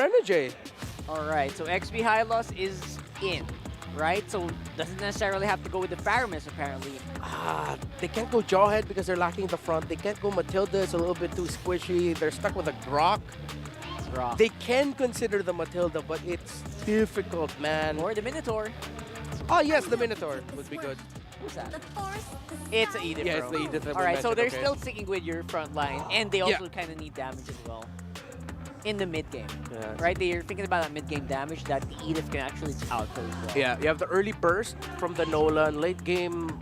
energy. Alright, so XP High Loss is in, right? So doesn't necessarily have to go with the Faramis apparently. They can't go Jawhead because they're lacking the front. They can't go Matilda, it's a little bit too squishy. They're stuck with a Grok. It's rough. They can consider the Matilda, but it's difficult, man. Or the Minotaur. Oh, yes, the Minotaur would be good. Who's that? The force It's a Edith, Yeah, bro. it's the Edith that we Alright, so mentioned, they're okay. still sticking with your front line, and they also kind of need damage as well. In the mid game, Yeah. right? They're thinking about that mid game damage that the Edith can actually output as well. Yeah, you have the early burst from the Nolan, late game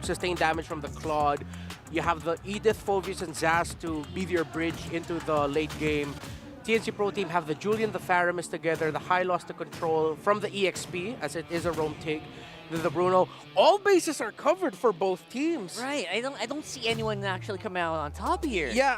sustained damage from the Claude. You have the Edith, Phoveus, and Zaz to be your bridge into the late game. TNC Pro Team have the Julian, the Faramis together, the High Loss to control from the EXP, as it is a roam take. The Bruno. All bases are covered for both teams. Right, I don't see anyone actually come out on top here. Yeah,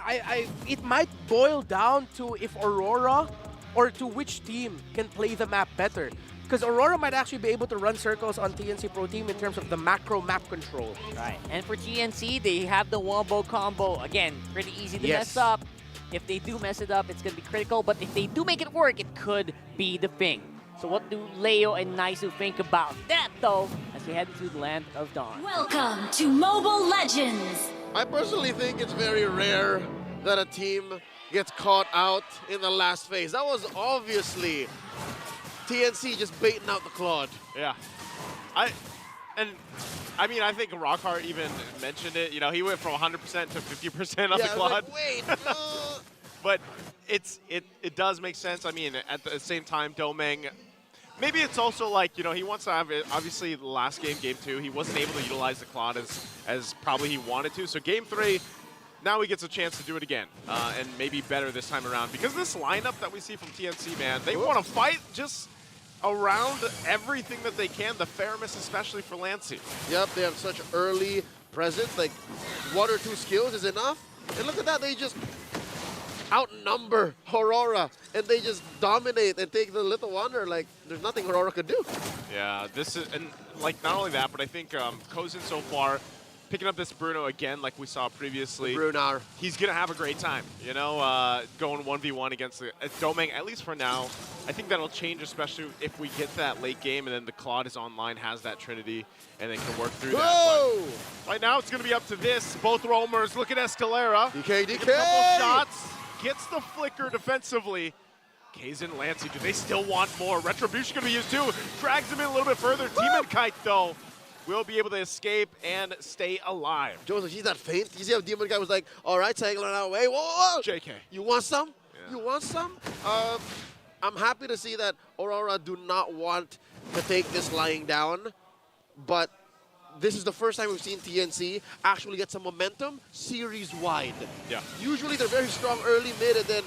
it might boil down to if Aurora or to which team can play the map better. Because Aurora might actually be able to run circles on TNC Pro Team in terms of the macro map control. Right, and for TNC, they have the wombo combo. Again, pretty easy to Yes. mess up. If they do mess it up, it's going to be critical. But if they do make it work, it could be the thing. So what do Leo and Naisu think about that, though, as we head to the Land of Dawn? Welcome to Mobile Legends! I personally think it's very rare that a team gets caught out in the last phase. That was obviously TNC just baiting out the Claude. Yeah. I think Rockhart even mentioned it. You know, he went from 100% to 50% on the I was Claude. like, wait, But it does make sense. I mean, at the same time, Domeng, maybe it's also like, you know, he wants to have it. Obviously, the last game, Game 2, he wasn't able to utilize the Claude as probably he wanted to. So Game 3, now he gets a chance to do it again, and maybe better this time around. Because this lineup that we see from TNC, man, they want to fight just around everything that they can. The Faramis, especially for Lancy. Yep, they have such early presence. Like, 1 or 2 skills is enough. And look at that, they just outnumber Aurora, and they just dominate and take the Little Wonder. Like, there's nothing Aurora could do. Yeah, this is, and like not only that, but I think Kozin so far, picking up this Bruno again, like we saw previously. Brunar. He's gonna have a great time, you know, going 1v1 against the Domeng, at least for now. I think that'll change, especially if we get to that late game and then the Claude is online, has that Trinity, and they can work through that. Whoa! But right now, it's gonna be up to this. Both roamers, look at Escalera. DK. A couple shots, gets the flicker defensively. Kazin, Lancy, do they still want more? Retribution gonna be used too. Drags him in a little bit further. Demon Kite, though, will be able to escape and stay alive. Joseph, she's not faint. You see how Demon Guy was like, all right, Tangler out of the way. Whoa. JK. You want some? Yeah. You want some? I'm happy to see that Aurora do not want to take this lying down, but this is the first time we've seen TNC actually get some momentum series-wide. Yeah. Usually they're very strong early, mid, and then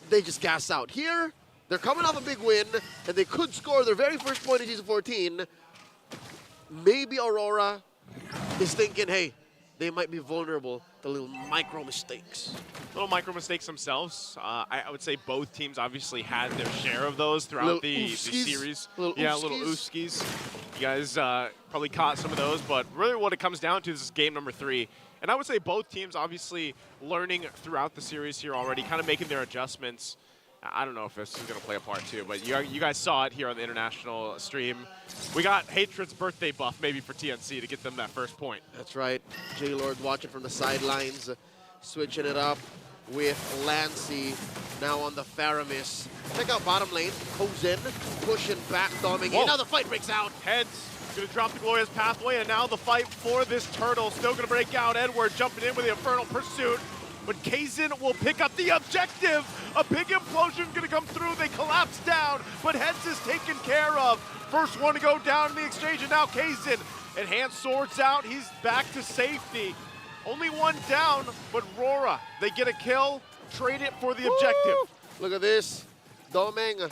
they just gas out. Here, they're coming off a big win, and they could score their very first point in Season 14. Maybe Aurora is thinking, hey, they might be vulnerable to little micro mistakes. Little micro mistakes themselves. I would say both teams obviously had their share of those throughout the series. Little oofskis. You guys probably caught some of those, but really what it comes down to is game number 3. And I would say both teams obviously learning throughout the series here already, kind of making their adjustments. I don't know if this is going to play a part too, but you guys saw it here on the international stream. We got Hatred's birthday buff maybe for TNC to get them that first point. That's right. J-Lord watching from the sidelines, switching it up with Lancy now on the Faramis. Check out bottom lane. Kozin pushing back, Doming. Now the fight breaks out. Heads gonna drop the Glorious Pathway, and now the fight for this turtle still gonna break out. Edward jumping in with the Infernal Pursuit, but Kazin will pick up the objective. A big implosion gonna come through. They collapse down, but Heads is taken care of. First one to go down in the exchange, and now Kazin. Enhanced swords out. He's back to safety. Only one down, but Rora, they get a kill, trade it for the objective. Look at this. Domeng,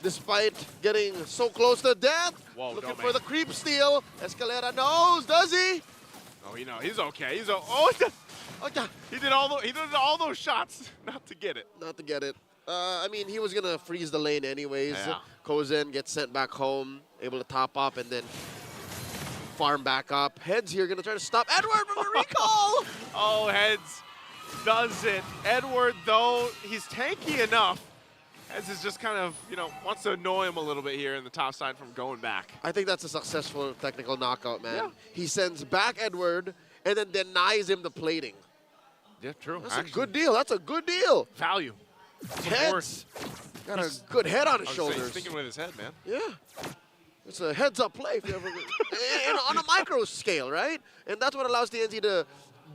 despite getting so close to death, looking Domeng. for the creep steal. Escalera knows, does he? Oh, you know, he's okay. He did all those shots not to get it. Not to get it. I mean, he was going to freeze the lane anyways. Yeah. Kozin gets sent back home, able to top up, and then farm back up. Heads here going to try to stop Edward from the recall. Oh, Heads does it. Edward, though, he's tanky enough. As is just kind of, wants to annoy him a little bit here in the top side from going back. I think that's a successful technical knockout, man. Yeah. He sends back Edward and then denies him the plating. Yeah, true. That's a good deal. That's a good deal. Value. Heads. Got a good head on his He's shoulders. thinking with his head, man. Yeah. It's a heads-up play if you ever and on a micro scale, right? And that's what allows TNC to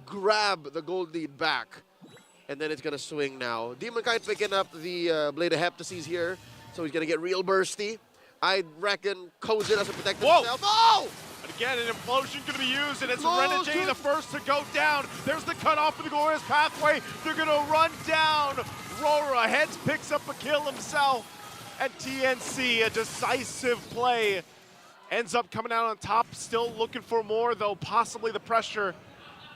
grab the gold lead back. And then it's going to swing now. Demon Kite picking up the Blade of Heptases here, so he's going to get real bursty. I reckon Kozin has to protect himself. Oh! And again, an implosion going to be used, and it's Close Renegade to- the first to go down. There's the cutoff for the glorious pathway. They're going to run down. Aurora Heads picks up a kill himself. And TNC, a decisive play, ends up coming out on top. Still looking for more, though, possibly the pressure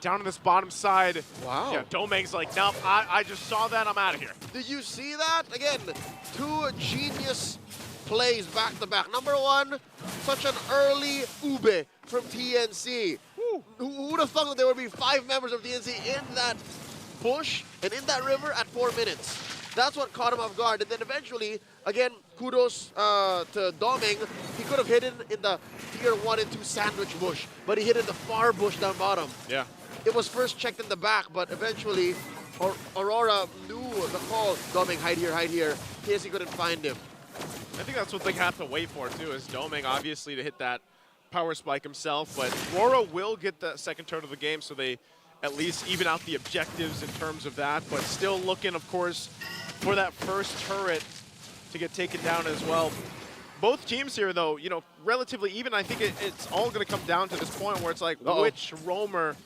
down on this bottom side. Wow. Yeah, Domeng's like, nope, I just saw that, I'm out of here. Did you see that? Again, two genius plays back to back. Number one, such an early ube from TNC. Who would have thought that there would be 5 members of TNC in that bush and in that river at 4 minutes? That's what caught him off guard. And then eventually, again, kudos to Domeng. He could have hidden in the tier 1 and 2 sandwich bush, but he hid in the far bush down bottom. Yeah. It was first checked in the back, but eventually Aurora knew the call. Domeng, hide here, hide here. TNC couldn't find him. I think that's what they have to wait for, too, is Domeng, obviously, to hit that power spike himself. But Aurora will get the second turn of the game, so they at least even out the objectives in terms of that. But still looking, of course, for that first turret to get taken down as well. Both teams here, though, relatively even. I think it's all going to come down to this point where it's like, which roamer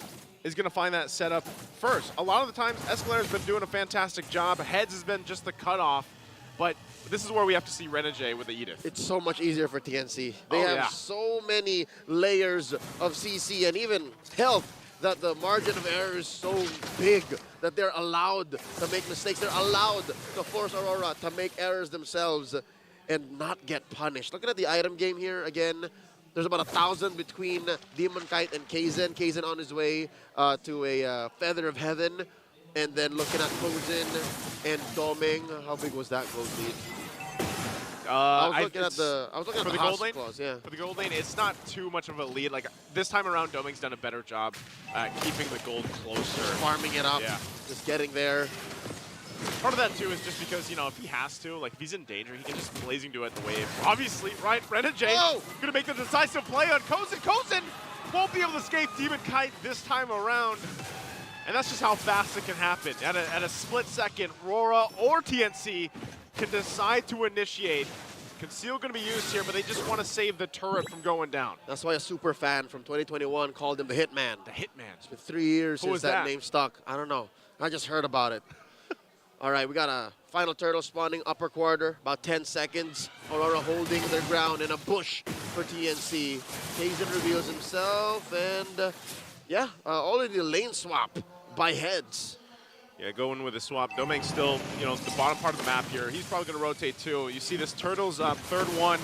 is going to find that setup first. A lot of the times, Escalar's been doing a fantastic job. Heads has been just the cutoff. But this is where we have to see Renegade with the Edith. It's so much easier for TNC. They have so many layers of CC and even health that the margin of error is so big that they're allowed to make mistakes. They're allowed to force Aurora to make errors themselves and not get punished. Looking at the item game here again, there's about 1,000 between Demon Kite and Kaizen. Kaizen on his way to a Feather of Heaven. And then looking at Kozin and Domeng. How big was that gold lead? I was looking at the gold lane. clause, yeah. For the gold lane, it's not too much of a lead. Like this time around, Domeng's done a better job at keeping the gold closer. Farming it up, Yeah. just getting there. Part of that too is just because, if he has to, like if he's in danger, he can just blazing do it the wave. Obviously, right, Renegade gonna make the decisive play on Kozin. Kozin won't be able to escape Demon Kite this time around. And that's just how fast it can happen. At a split second, Aurora or TNC can decide to initiate. Conceal going to be used here, but they just want to save the turret from going down. That's why a super fan from 2021 called him the Hitman. The Hitman. It's been 3 years Who since was that that? name stuck. I don't know. I just heard about it. All right, we got a final turtle spawning upper quarter, about 10 seconds. Aurora holding their ground in a bush for TNC. Kaizen reveals himself, and already the lane swap by Heads. Yeah, going with a swap. Domeng's still, the bottom part of the map here. He's probably going to rotate too. You see this turtle's up, third one.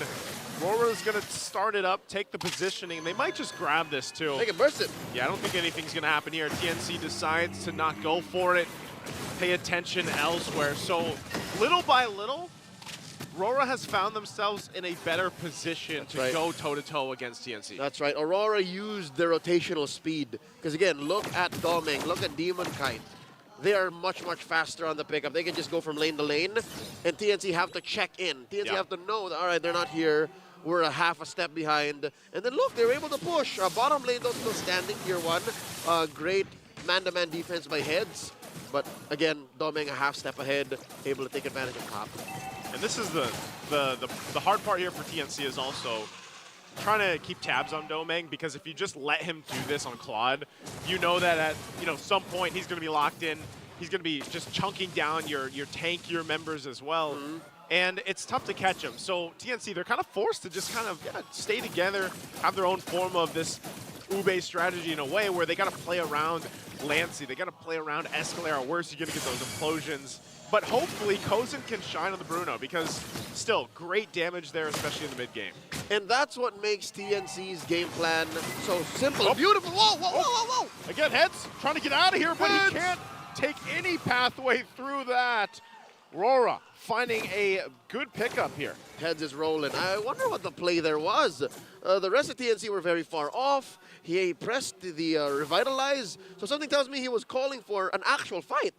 Aurora's going to start it up, take the positioning. They might just grab this too. They can burst it. Yeah, I don't think anything's going to happen here. TNC decides to not go for it, pay attention elsewhere. So little by little, Aurora has found themselves in a better position to go toe-to-toe against TNC. That's right. Aurora used their rotational speed. Because again, look at Domeng, look at Demon Kite. They are much, much faster on the pickup. They can just go from lane to lane, and TNC have to check in. TNC have to know that, all right, they're not here. We're a half a step behind. And then look, they're able to push. Bottom lane, though, still standing, tier 1. Great man-to-man defense by Heads. But again, Domeng a half step ahead, able to take advantage of top. And this is the hard part here for TNC is also trying to keep tabs on Domeng, because if you just let him do this on Claude, you know that at some point he's going to be locked in. He's going to be just chunking down your tankier members as well. And it's tough to catch him. So TNC, they're kind of forced to just kind of stay together, have their own form of this Ube strategy in a way where they got to play around Lancy. They got to play around Escalera. Where's he going to get those implosions? But hopefully Kozin can shine on the Bruno, because still great damage there, especially in the mid game. And that's what makes TNC's game plan so simple. Beautiful. Whoa, whoa, whoa, whoa, whoa. Again, Heads trying to get out of here, but he can't take any pathway through that. Aurora finding a good pickup here. Heads is rolling. I wonder what the play there was. The rest of TNC were very far off. He pressed the revitalize, so something tells me he was calling for an actual fight.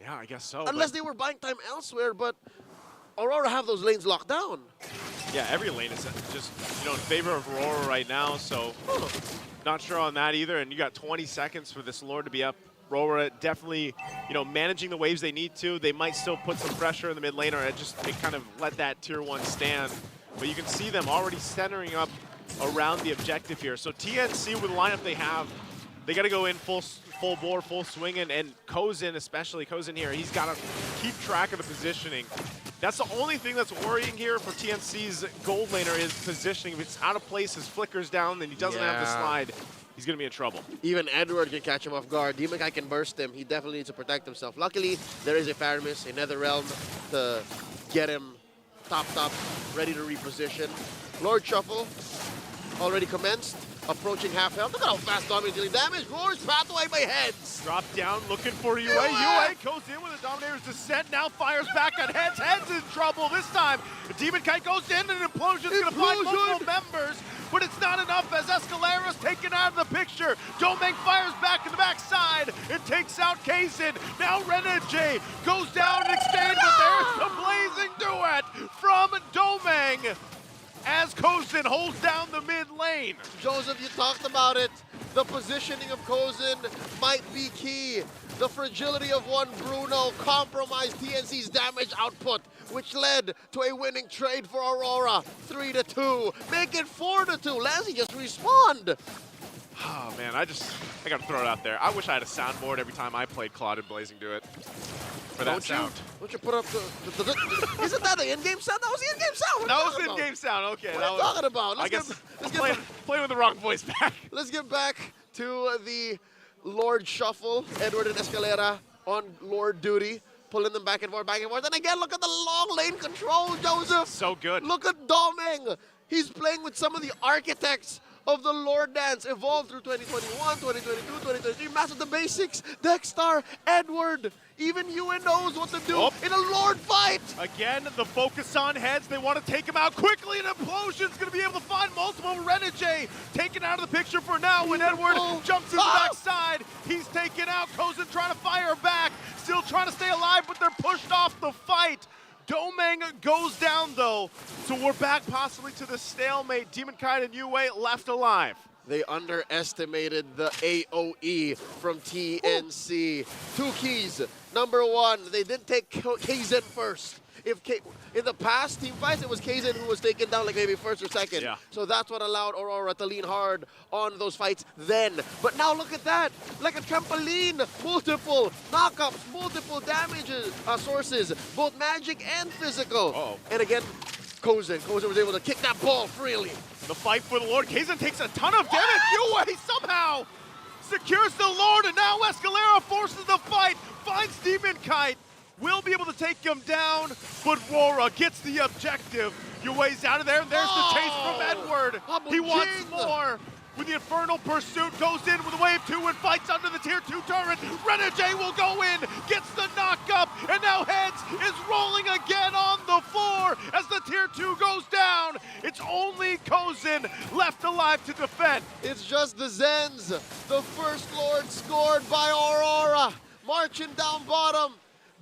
Yeah, I guess so. Unless they were buying time elsewhere, but Aurora have those lanes locked down. Yeah, every lane is just, in favor of Aurora right now, so not sure on that either. And you got 20 seconds for this Lord to be up. Aurora definitely, managing the waves they need to. They might still put some pressure in the mid lane or just kind of let that tier 1 stand. But you can see them already centering up around the objective here. So TNC with the lineup they have, they got to go in full bore, full swing, and Kozin, especially Kozin here, he's got to keep track of the positioning. That's the only thing that's worrying here for TNC's gold laner is positioning. If it's out of place, his flicker's down, then he doesn't have the slide. He's going to be in trouble. Even Edward can catch him off guard. Demonkai can burst him. He definitely needs to protect himself. Luckily, there is a Faramis, a Netherrealm to get him topped up, ready to reposition. Lord Shuffle already commenced, approaching half health. Look at how fast Dominator's dealing damage. Roar's pathway by heads. Drop down, looking for UA. UA goes in with the Dominator's Descent, now fires back on Heads. Heads in trouble this time. The Demon Kite goes in, and Implosion's going to find multiple members, but it's not enough as Escalera's taken out of the picture. Domeng fires back in the backside and takes out Kazin. Now Renege goes down and extends, but there's the blazing duet from Domeng as Kozin holds down the mid lane. Joseph, you talked about it. The positioning of Kozin might be key. The fragility of one Bruno compromised TNC's damage output, which led to a winning trade for Aurora. 3-2. Make it 4-2. Lassie just respawned. Oh man, I gotta throw it out there. I wish I had a soundboard every time I played Claude and Blazing Duet. For that sound. Don't you put up the isn't that the in-game sound? That was the in-game sound. That was the in-game sound, okay. What are you talking about? I guess playing with the wrong voice back. Let's get back to the Lord Shuffle. Edward and Escalera on Lord duty, pulling them back and forth, back and forth. And again, look at the long lane control, Joseph. So good. Look at Domeng. He's playing with some of the architects of the Lord Dance, evolved through 2021, 2022, 2023. Mastered the basics. Dexter, Edward, even Ewan knows what to do in a Lord fight. Again, the focus on Heads. They want to take him out quickly, and Implosion's going to be able to find multiple. Renege taken out of the picture for now when Edward jumps in the backside. He's taken out. Kozin trying to fire back. Still trying to stay alive, but they're pushed off the fight. Domeng goes down, though, so we're back possibly to the stalemate. Demon Kite and Yue left alive. They underestimated the AoE from TNC. Two keys. Number one, they didn't take Kazin first. In the past team fights, it was Kazin who was taken down like maybe first or second. Yeah. So that's what allowed Aurora to lean hard on those fights then. But now look at that. Like a trampoline. Multiple knockups, multiple damages sources, both magic and physical. Uh-oh. And again, Kozin was able to kick that ball freely. The fight for the Lord. Kazin takes a ton of damage. Yue somehow secures the Lord, and now Escalera forces the fight, finds Demon Kite. Will be able to take him down, but Aurora gets the objective. Yue's out of there, and there's the chase from Edward. He wants more. With the Infernal Pursuit, goes in with a wave 2 and fights under the tier 2 turret. Renege will go in, gets the knock up, and now Heads is rolling again on the floor as the tier 2 goes down. It's only Kozin left alive to defend. It's just the Zens. The first Lord scored by Aurora. Marching down bottom.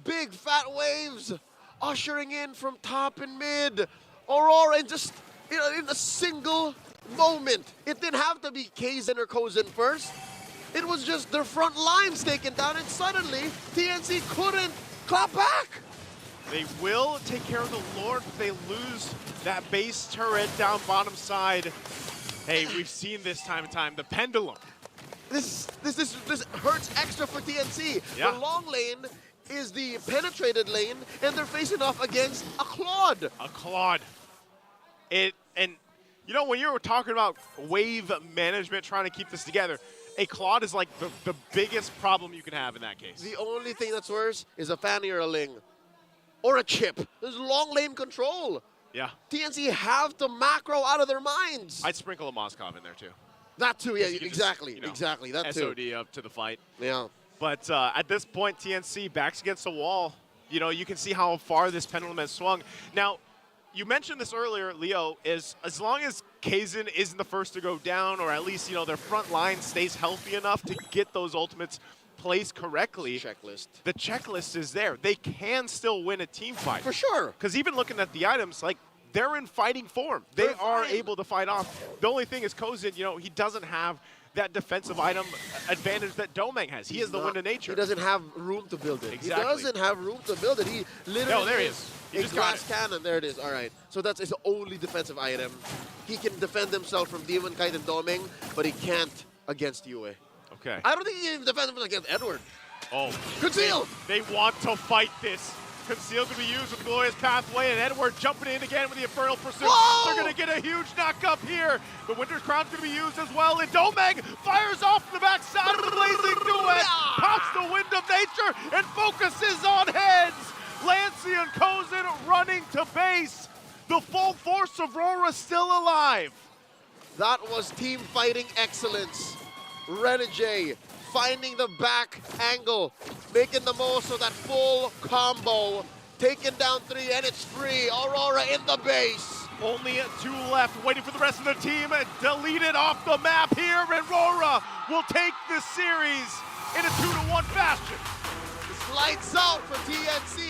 Big fat waves ushering in from top and mid. Aurora in just in a single moment. It didn't have to be Kazin or Kozin first. It was just their front lines taken down, and suddenly TNC couldn't clap back. They will take care of the Lord, but they lose that base turret down bottom side. Hey, we've seen this time and time, the pendulum. This hurts extra for TNC. Yeah. The long lane is the penetrated lane, and they're facing off against a Claude. A Claude. And you know, when you were talking about wave management, trying to keep this together, a Claude is like the biggest problem you can have in that case. The only thing that's worse is a Fanny or a Ling. Or a Chip. There's long lane control. Yeah. TNC have to macro out of their minds. I'd sprinkle a Moskov in there too. That too, yeah, You can exactly, just, exactly, that too. SOD up to the fight. Yeah. But at this point, TNC backs against the wall. you know, you can see how far this pendulum has swung. Now, you mentioned this earlier, Leo, is as long as Kaizen isn't the first to go down, or at least, you know, their front line stays healthy enough to get those ultimates placed correctly, Checklist. the checklist is there. They can still win a team fight. For sure. Because even looking at the items, like, they're in fighting form. They They're are fine. able to fight off. The only thing is Kozin, you know, he doesn't have that defensive item advantage that Domeng has. He has the wind of nature. He doesn't have room to build it. Exactly. He doesn't have room to build it. He literally No, there he is. He a just got glass it. cannon. There it is. All right. So that's his only defensive item. He can defend himself from Demon Kite and Domeng, but he can't against Yue. Okay. I don't think he can even defend himself against Edward. Oh. Conceal! They want to fight this. Conceal to be used with the Glorious Pathway, and Edward jumping in again with the Infernal Pursuit. Whoa! They're going to get a huge knock up here. The Winter's Crown's going to be used as well, and Domeng fires off the backside of the Blazing Duet, pops the Wind of Nature, and focuses on heads. Lancey and Kozin running to base. The full force of Aurora still alive. That was team fighting excellence. Renegade finding the back angle, making the most of that full combo, taking down 3, and it's free. Aurora in the base. Only 2 left, waiting for the rest of the team. Deleted off the map here, and Aurora will take this series in a 2-1 fashion. Lights out for TNC.